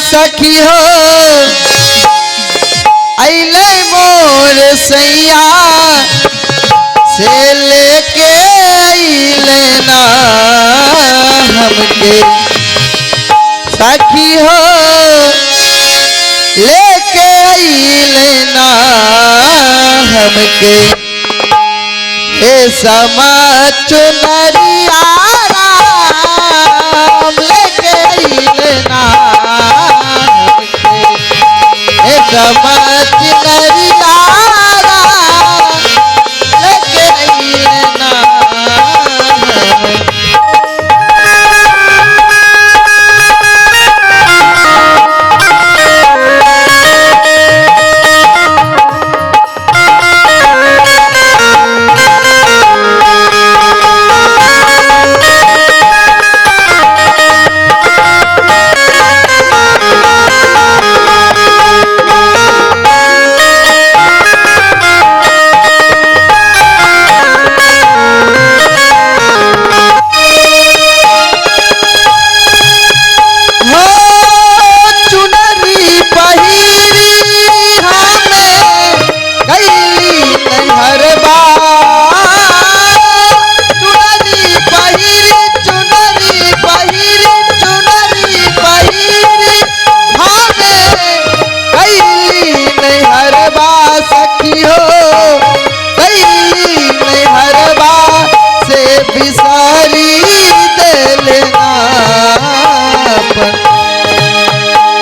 सखी हो अइले मोर सैया से लेके अइले ना हमके सखी हो लेके अइले ना हमके ए समा चुनरिया राम लेके अइले ना हमके ए समा चुनरिया राम लेके अइले ना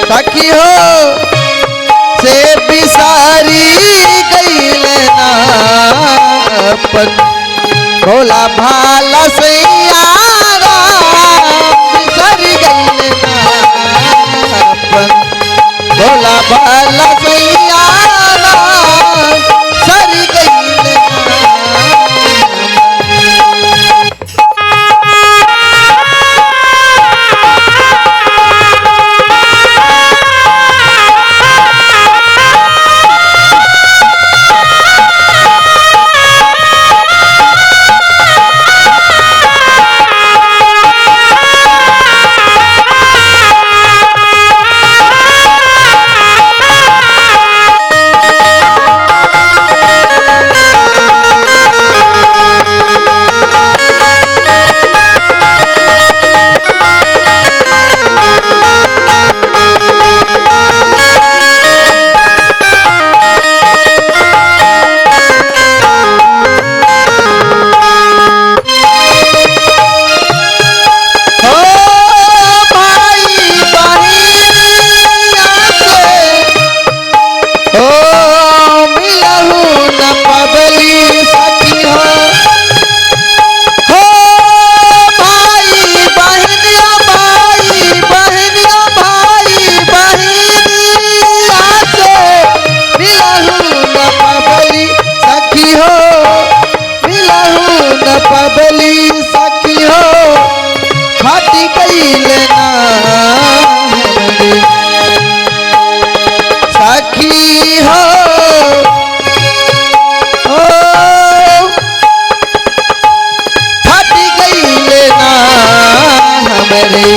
सखी हो से बिसारी गइल ना अपन भोला भाला सैया बिसारी गइल ना अपन भोला भाला सैया बिसारी गइल ना पबली सखी हो फाटी गइल ना हमरे सखी हो फाटी गइल ना हमरे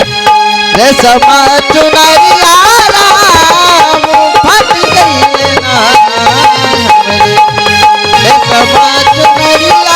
रेशमा चुनरिया राम फाटी गइल ना हमरे रेशमा चुनरिया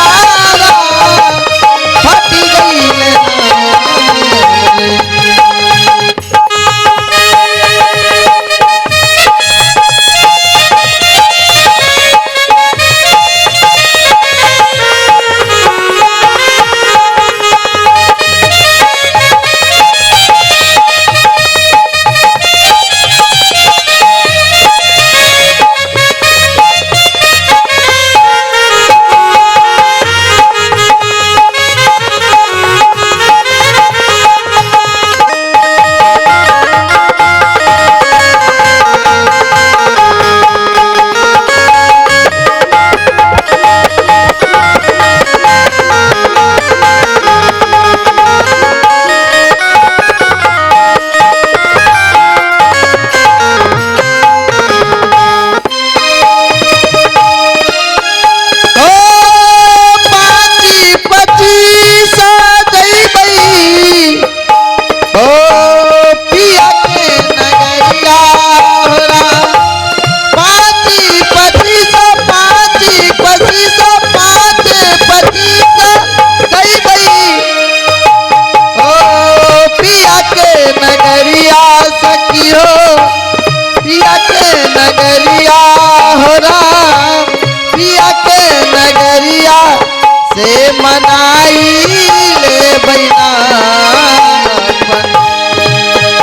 ले बैना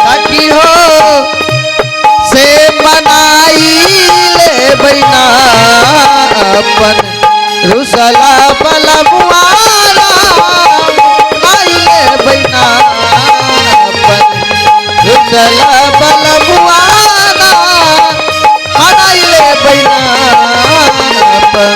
सखी हो से मनाई ले बैना अपन रुसला बलमुआरा आई ले बैना अपन रुसला बलमुआरा आई ले बैना अपन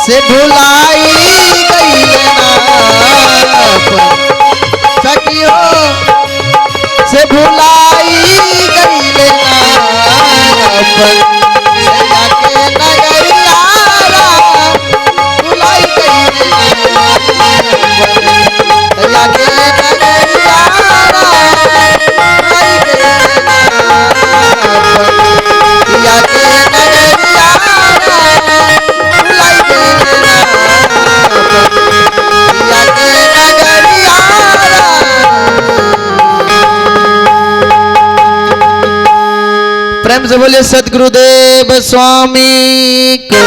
से भुलाई गई सखियो से भुलाई गई सैया के नगरियारा भुलाई गई सैया के नगरियारा भुलाई गई सैया के प्रेम से बोले सद्गुरुदेव स्वामी को।